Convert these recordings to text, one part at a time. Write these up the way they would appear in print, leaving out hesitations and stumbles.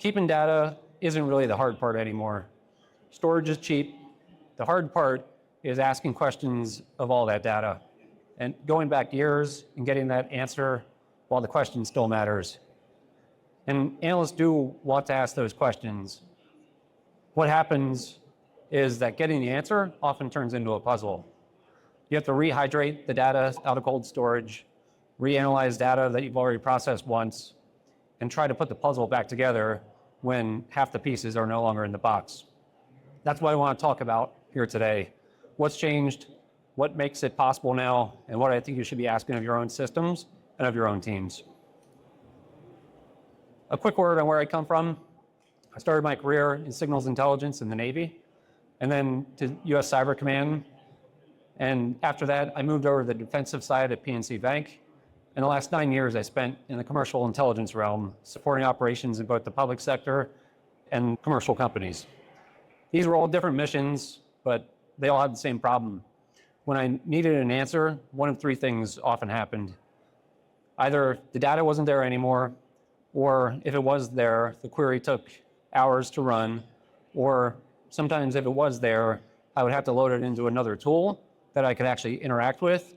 Keeping data isn't really the hard part anymore. Storage is cheap. The hard part is asking questions of all that data and going back years and getting that answer while the question still matters. And analysts do want to ask those questions. What happens is that getting the answer often turns into a puzzle. You have to rehydrate the data out of cold storage, reanalyze data that you've already processed once, and try to put the puzzle back together when half the pieces are no longer in the box. That's what I want to talk about here today. What's changed, what makes it possible now, and what I think you should be asking of your own systems and of your own teams. A quick word on where I come from. I started my career in signals intelligence in the Navy, and then to U.S. Cyber Command. And after that, I moved over to the defensive side at PNC Bank. In the last 9 years, I spent in the commercial intelligence realm, supporting operations in both the public sector and commercial companies. These were all different missions, but they all had the same problem. When I needed an answer, one of three things often happened. Either the data wasn't there anymore, or if it was there, the query took hours to run, or sometimes if it was there, I would have to load it into another tool that I could actually interact with,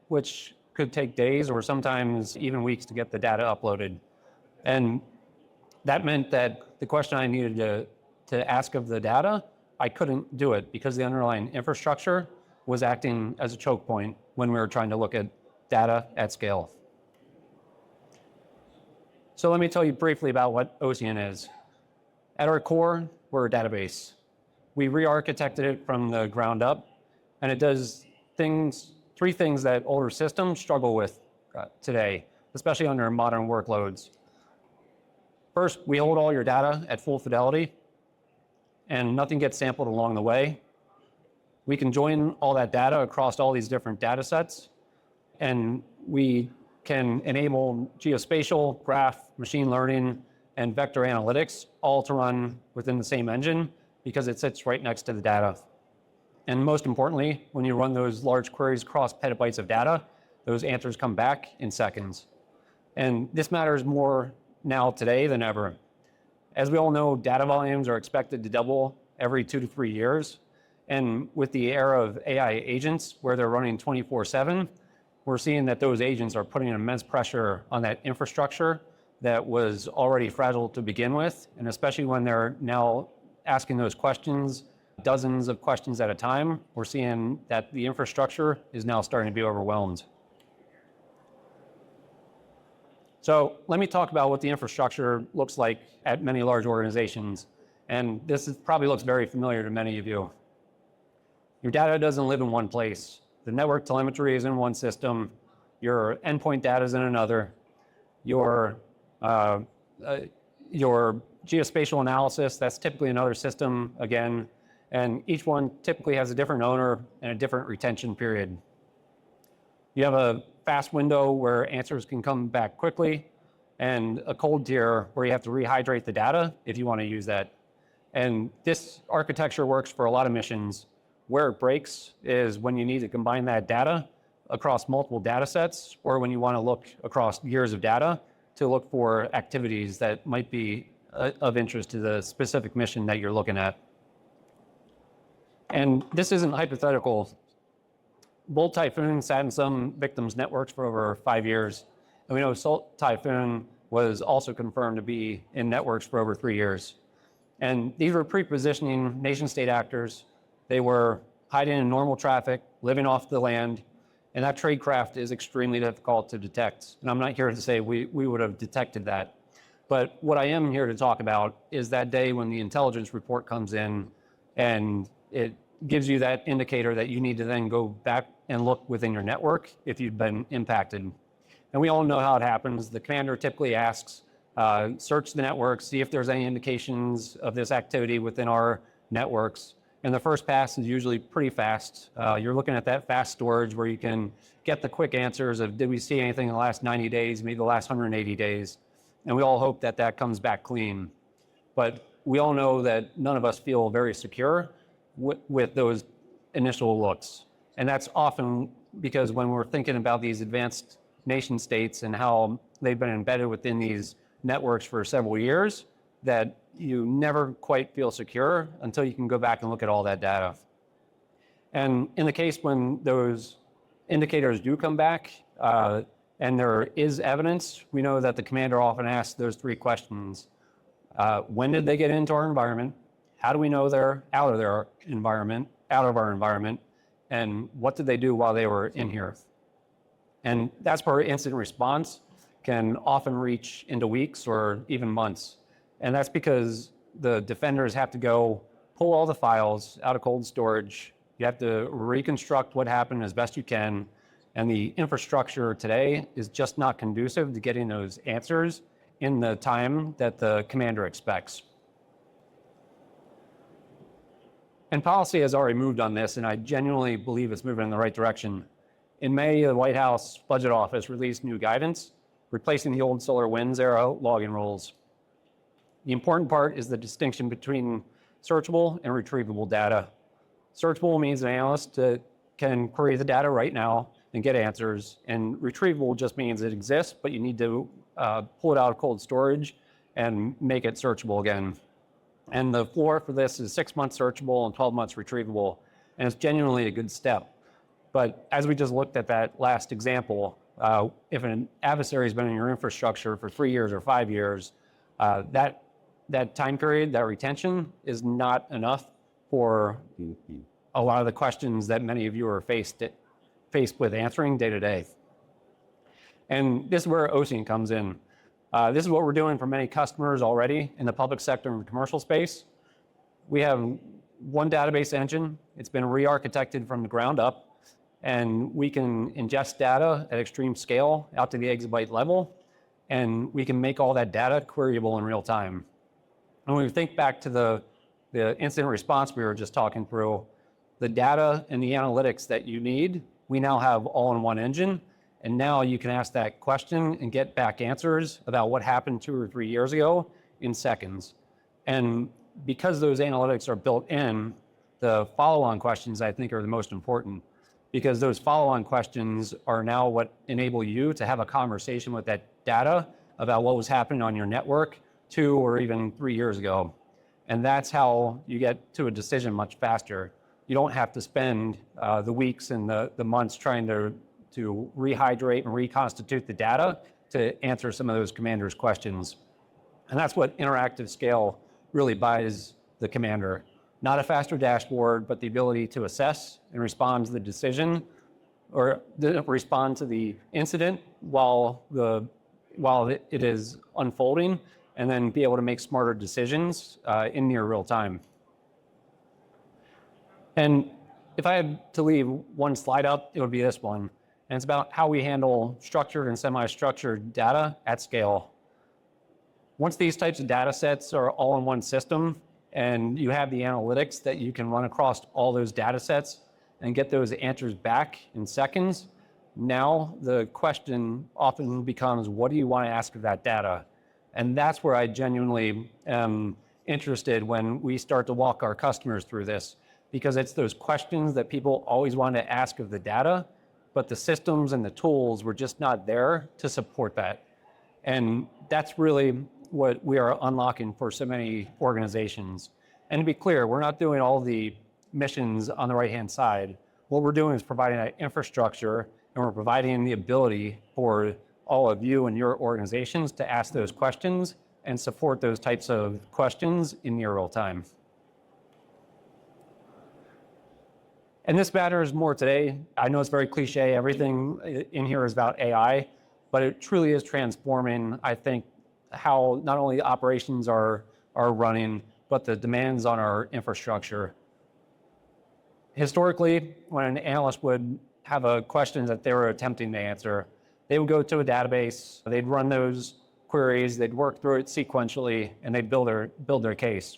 which could take days or sometimes even weeks to get the data uploaded. And that meant that the question I needed to ask of the data, I couldn't do it because the underlying infrastructure was acting as a choke point when we were trying to look at data at scale. So let me tell you briefly about what Ocient is. At our core, we're a database. We re-architected it from the ground up, and it does three things that older systems struggle with today, especially under modern workloads. First, we hold all your data at full fidelity, and nothing gets sampled along the way. We can join all that data across all these different data sets, and we can enable geospatial, graph, machine learning, and vector analytics all to run within the same engine because it sits right next to the data. And most importantly, when you run those large queries across petabytes of data, those answers come back in seconds. And this matters more now today than ever. As we all know, data volumes are expected to double every 2 to 3 years. And with the era of AI agents, where they're running 24/7, we're seeing that those agents are putting immense pressure on that infrastructure that was already fragile to begin with. And especially when they're now asking those questions, dozens of questions at a time, we're seeing that the infrastructure is now starting to be overwhelmed. So let me talk about what the infrastructure looks like at many large organizations. And probably looks very familiar to many of you. Your data doesn't live in one place. The network telemetry is in one system. Your endpoint data is in another. Your geospatial analysis, that's typically another system again. And each one typically has a different owner and a different retention period. You have a fast window where answers can come back quickly, and a cold tier where you have to rehydrate the data if you want to use that. And this architecture works for a lot of missions. Where it breaks is when you need to combine that data across multiple data sets, or when you want to look across years of data to look for activities that might be of interest to the specific mission that you're looking at. And this isn't hypothetical. Bolt Typhoon sat in some victims' networks for over 5 years. And we know Salt Typhoon was also confirmed to be in networks for over 3 years. And these were pre-positioning nation-state actors. They were hiding in normal traffic, living off the land, and that tradecraft is extremely difficult to detect. And I'm not here to say we would have detected that. But what I am here to talk about is that day when the intelligence report comes in and it gives you that indicator that you need to then go back and look within your network if you've been impacted. And we all know how it happens. The commander typically asks, search the network, see if there's any indications of this activity within our networks. And the first pass is usually pretty fast. You're looking at that fast storage where you can get the quick answers of, did we see anything in the last 90 days, maybe the last 180 days? And we all hope that that comes back clean. But we all know that none of us feel very secure with those initial looks. And that's often because when we're thinking about these advanced nation states and how they've been embedded within these networks for several years, that you never quite feel secure until you can go back and look at all that data. And in the case when those indicators do come back and there is evidence, we know that the commander often asks those three questions. When did they get into our environment? How do we know they're out of our environment? And what did they do while they were in here? And that's where incident response can often reach into weeks or even months. And that's because the defenders have to go pull all the files out of cold storage. You have to reconstruct what happened as best you can. And the infrastructure today is just not conducive to getting those answers in the time that the commander expects. And policy has already moved on this, and I genuinely believe it's moving in the right direction. In May, the White House Budget Office released new guidance, replacing the old SolarWinds era logging rules. The important part is the distinction between searchable and retrievable data. Searchable means an analyst can query the data right now and get answers, and retrievable just means it exists, but you need to pull it out of cold storage and make it searchable again. And the floor for this is 6 months searchable and 12 months retrievable, and it's genuinely a good step. But as we just looked at that last example, if an adversary has been in your infrastructure for 3 years or 5 years, that time period, that retention, is not enough for a lot of the questions that many of you are faced with answering day to day. And this is where Ocient comes in. This is what we're doing for many customers already in the public sector and commercial space. We have one database engine. It's been re-architected from the ground up, and we can ingest data at extreme scale out to the exabyte level, and we can make all that data queryable in real time. And when we think back to the incident response we were just talking through, the data and the analytics that you need, we now have all in one engine. And now you can ask that question and get back answers about what happened 2 or 3 years ago in seconds. And because those analytics are built in, the follow-on questions I think are the most important, because those follow-on questions are now what enable you to have a conversation with that data about what was happening on your network 2 or even 3 years ago. And that's how you get to a decision much faster. You don't have to spend the weeks and the months trying to rehydrate and reconstitute the data to answer some of those commanders' questions. And that's what interactive scale really buys the commander. Not a faster dashboard, but the ability to assess and respond to the decision or respond to the incident while it is unfolding, and then be able to make smarter decisions in near real time. And if I had to leave one slide up, it would be this one. And it's about how we handle structured and semi-structured data at scale. Once these types of data sets are all in one system, and you have the analytics that you can run across all those data sets and get those answers back in seconds, now the question often becomes, what do you want to ask of that data? And that's where I genuinely am interested when we start to walk our customers through this, because it's those questions that people always want to ask of the data, but the systems and the tools were just not there to support that. And that's really what we are unlocking for so many organizations. And to be clear, we're not doing all the missions on the right-hand side. What we're doing is providing that infrastructure, and we're providing the ability for all of you and your organizations to ask those questions and support those types of questions in near real time. And this matters more today. I know it's very cliche. Everything in here is about AI, but it truly is transforming, I think, how not only operations are running, but the demands on our infrastructure. Historically, when an analyst would have a question that they were attempting to answer, they would go to a database, they'd run those queries, they'd work through it sequentially, and they'd build their case.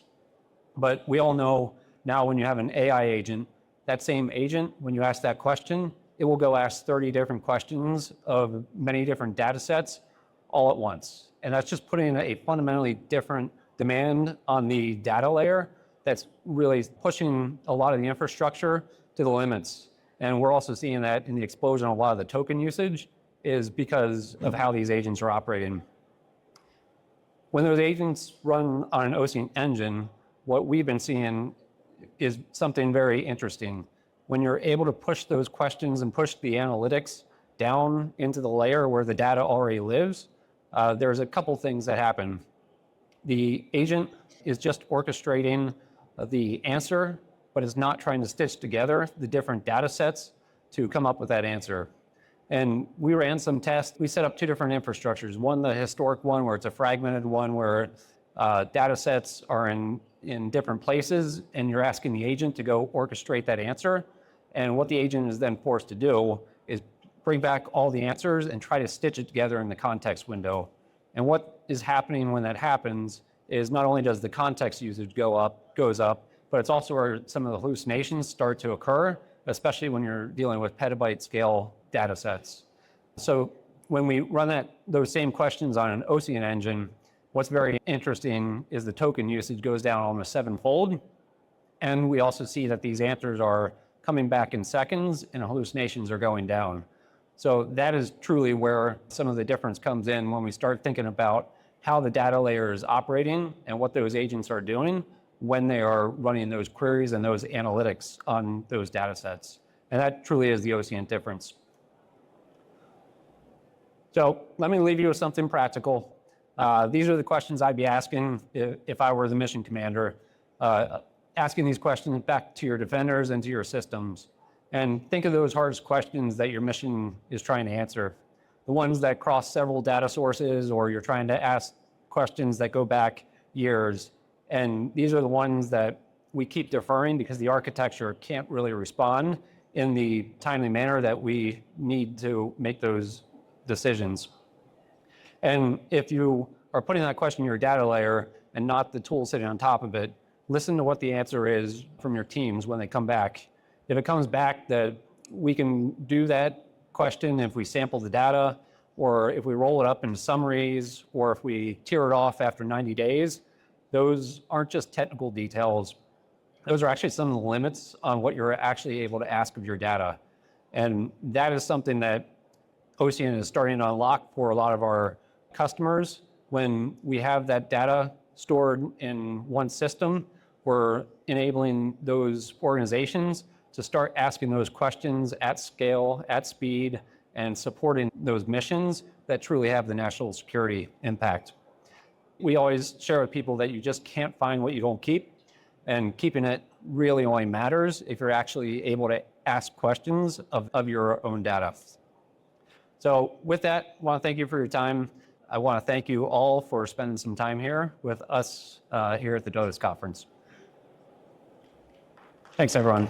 But we all know now when you have an AI agent, that same agent, when you ask that question, it will go ask 30 different questions of many different data sets all at once. And that's just putting a fundamentally different demand on the data layer that's really pushing a lot of the infrastructure to the limits. And we're also seeing that in the explosion of a lot of the token usage is because of how these agents are operating. When those agents run on an Ocient engine, what we've been seeing is something very interesting. When you're able to push those questions and push the analytics down into the layer where the data already lives, there's a couple things that happen. The agent is just orchestrating the answer, but is not trying to stitch together the different data sets to come up with that answer. And we ran some tests. We set up two different infrastructures. One, the historic one, where it's a fragmented one, where data sets are in different places, and you're asking the agent to go orchestrate that answer. And what the agent is then forced to do is bring back all the answers and try to stitch it together in the context window. And what is happening when that happens is not only does the context usage goes up, but it's also where some of the hallucinations start to occur, especially when you're dealing with petabyte scale data sets. So when we run those same questions on an Ocient engine, what's very interesting is the token usage goes down almost 7-fold. And we also see that these answers are coming back in seconds and hallucinations are going down. So that is truly where some of the difference comes in when we start thinking about how the data layer is operating and what those agents are doing when they are running those queries and those analytics on those data sets. And that truly is the Ocient difference. So let me leave you with something practical. These are the questions I'd be asking if I were the mission commander, asking these questions back to your defenders and to your systems. And think of those hardest questions that your mission is trying to answer. The ones that cross several data sources, or you're trying to ask questions that go back years. And these are the ones that we keep deferring because the architecture can't really respond in the timely manner that we need to make those decisions. And if you are putting that question in your data layer and not the tool sitting on top of it, listen to what the answer is from your teams when they come back. If it comes back that we can do that question if we sample the data, or if we roll it up into summaries, or if we tier it off after 90 days, those aren't just technical details. Those are actually some of the limits on what you're actually able to ask of your data. And that is something that Ocient is starting to unlock for a lot of our customers. When we have that data stored in one system, we're enabling those organizations to start asking those questions at scale, at speed, and supporting those missions that truly have the national security impact. We always share with people that you just can't find what you don't keep, and keeping it really only matters if you're actually able to ask questions of your own data. So with that, I want to thank you for your time. I want to thank you all for spending some time here with us here at the DODIIS conference. Thanks, everyone.